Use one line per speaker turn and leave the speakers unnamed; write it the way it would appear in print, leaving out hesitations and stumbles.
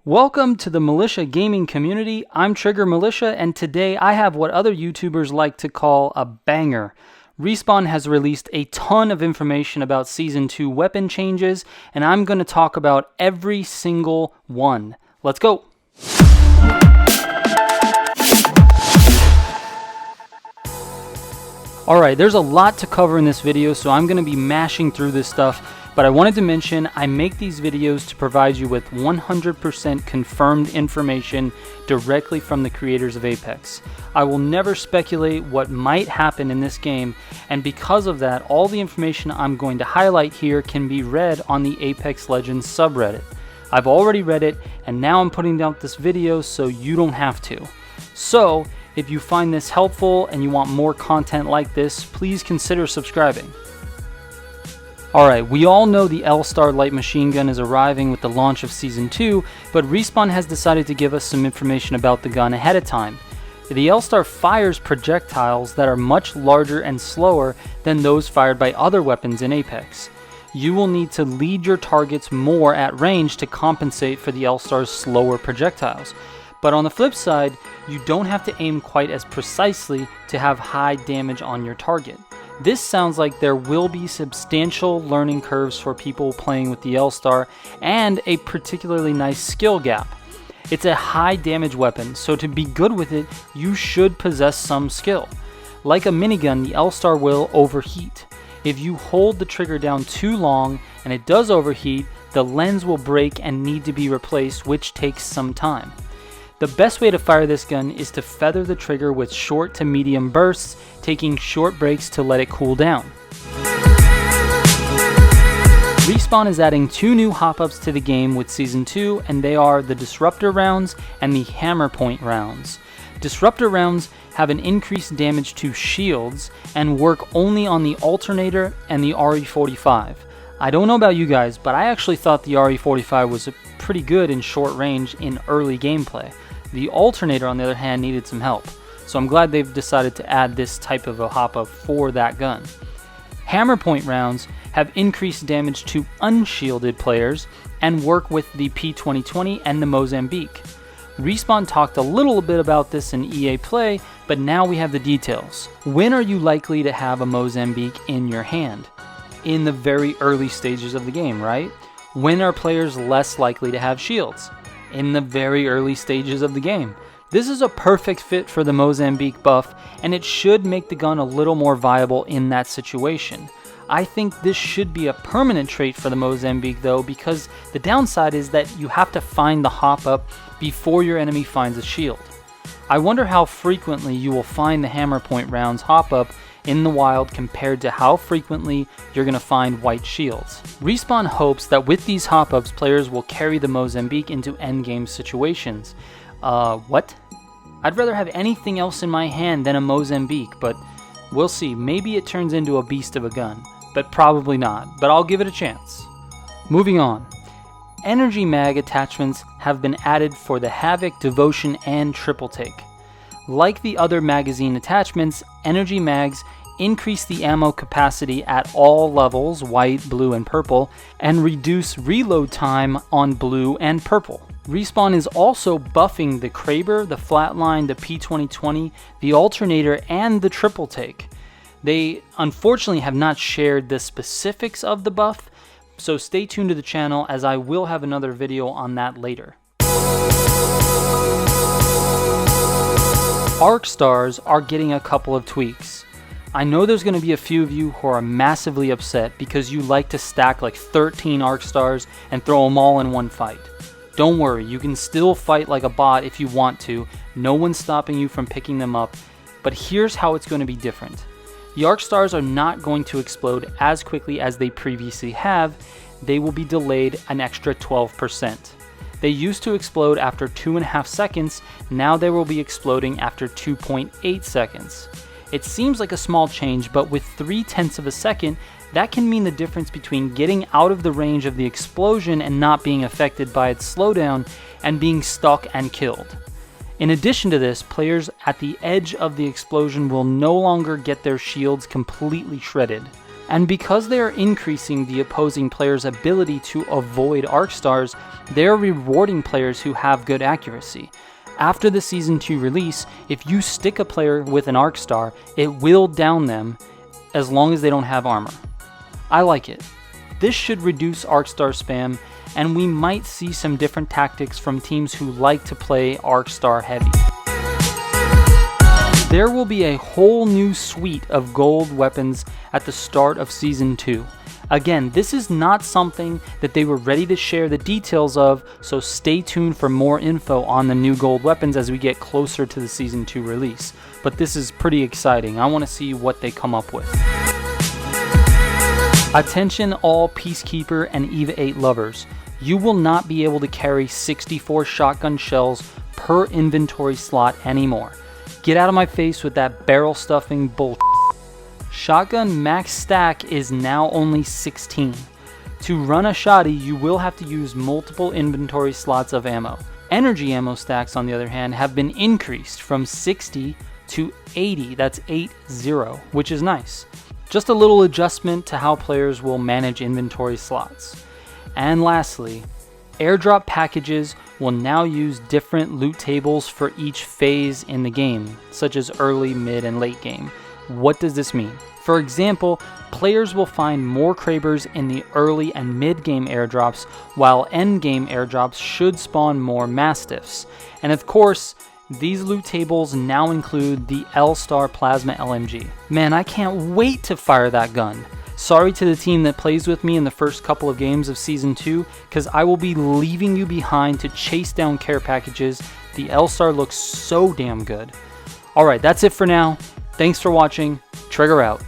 Welcome to the Militia Gaming Community. I'm Trigger Militia, and today I have what other YouTubers like to call a banger. Respawn has released a ton of information about Season 2 weapon changes, and I'm going to talk about every single one. Let's go! Alright, there's a lot to cover in this video, so I'm going to be mashing through this stuff. But I wanted to mention I make these videos to provide you with 100% confirmed information directly from the creators of Apex. I will never speculate what might happen in this game, and because of that, all the information I'm going to highlight here can be read on the Apex Legends subreddit. I've already read it, and now I'm putting out this video so you don't have to. So, if you find this helpful and you want more content like this, please consider subscribing. Alright, we all know the L-Star light machine gun is arriving with the launch of Season 2, but Respawn has decided to give us some information about the gun ahead of time. The L-Star fires projectiles that are much larger and slower than those fired by other weapons in Apex. You will need to lead your targets more at range to compensate for the L-Star's slower projectiles. But on the flip side, you don't have to aim quite as precisely to have high damage on your target. This sounds like there will be substantial learning curves for people playing with the L-Star and a particularly nice skill gap. It's a high damage weapon, so to be good with it, you should possess some skill. Like a minigun, the L-Star will overheat. If you hold the trigger down too long and it does overheat, the lens will break and need to be replaced, which takes some time. The best way to fire this gun is to feather the trigger with short to medium bursts, taking short breaks to let it cool down. Respawn is adding 2 new hop-ups to the game with Season 2, and they are the Disruptor rounds and the Hammer Point rounds. Disruptor rounds have an increased damage to shields and work only on the Alternator and the RE45. I don't know about you guys, but I actually thought the RE45 was pretty good in short range in early gameplay. The Alternator, on the other hand, needed some help, so I'm glad they've decided to add this type of a hop-up for that gun. Hammer Point rounds have increased damage to unshielded players and work with the P2020 and the Mozambique. Respawn talked a little bit about this in EA Play, but now we have the details. When are you likely to have a Mozambique in your hand? In the very early stages of the game, right? When are players less likely to have shields? In the very early stages of the game. This is a perfect fit for the Mozambique buff, and it should make the gun a little more viable in that situation. I think this should be a permanent trait for the Mozambique though, because the downside is that you have to find the hop-up before your enemy finds a shield. I wonder how frequently you will find the Hammer Point rounds hop-up in the wild compared to how frequently you're going to find white shields. Respawn hopes that with these hop-ups, players will carry the Mozambique into endgame situations. What? I'd rather have anything else in my hand than a Mozambique, but we'll see. Maybe it turns into a beast of a gun, but probably not, but I'll give it a chance. Moving on. Energy mag attachments have been added for the Havoc, Devotion, and Triple Take. Like the other magazine attachments, energy mags increase the ammo capacity at all levels, white, blue, and purple, and reduce reload time on blue and purple. Respawn is also buffing the Kraber, the Flatline, the P2020, the Alternator, and the Triple Take. They unfortunately have not shared the specifics of the buff, so stay tuned to the channel as I will have another video on that later. Arc Stars are getting a couple of tweaks. I know there's going to be a few of you who are massively upset because you like to stack like 13 Arc Stars and throw them all in one fight. Don't worry, you can still fight like a bot if you want to, no one's stopping you from picking them up, but here's how it's going to be different. The Arc Stars are not going to explode as quickly as they previously have, they will be delayed an extra 12%. They used to explode after 2.5 seconds, now they will be exploding after 2.8 seconds. It seems like a small change, but with 0.3 of a second, that can mean the difference between getting out of the range of the explosion and not being affected by its slowdown and being stuck and killed. In addition to this, players at the edge of the explosion will no longer get their shields completely shredded. And because they are increasing the opposing player's ability to avoid arc stars, they are rewarding players who have good accuracy. After the Season 2 release, if you stick a player with an arc star, it will down them as long as they don't have armor. I like it. This should reduce arc star spam, and we might see some different tactics from teams who like to play arc star heavy. There will be a whole new suite of gold weapons at the start of Season 2. Again, this is not something that they were ready to share the details of, so stay tuned for more info on the new gold weapons as we get closer to the Season 2 release. But this is pretty exciting. I want to see what they come up with. Attention all Peacekeeper and EVA 8 lovers. You will not be able to carry 64 shotgun shells per inventory slot anymore. Get out of my face with that barrel stuffing bull. Shotgun max stack is now only 16. To run a shotty, you will have to use multiple inventory slots of ammo. Energy ammo stacks, on the other hand, have been increased from 60 to 80, that's 80, which is nice. Just a little adjustment to how players will manage inventory slots. And lastly, airdrop packages will now use different loot tables for each phase in the game, such as early, mid, and late game. What does this mean? For example, players will find more Krabers in the early and mid-game airdrops, while end-game airdrops should spawn more Mastiffs. And of course, these loot tables now include the L-Star Plasma LMG. Man, I can't wait to fire that gun. Sorry to the team that plays with me in the first couple of games of Season 2, because I will be leaving you behind to chase down care packages. The L-Star looks so damn good. Alright, that's it for now. Thanks for watching. Trigger out.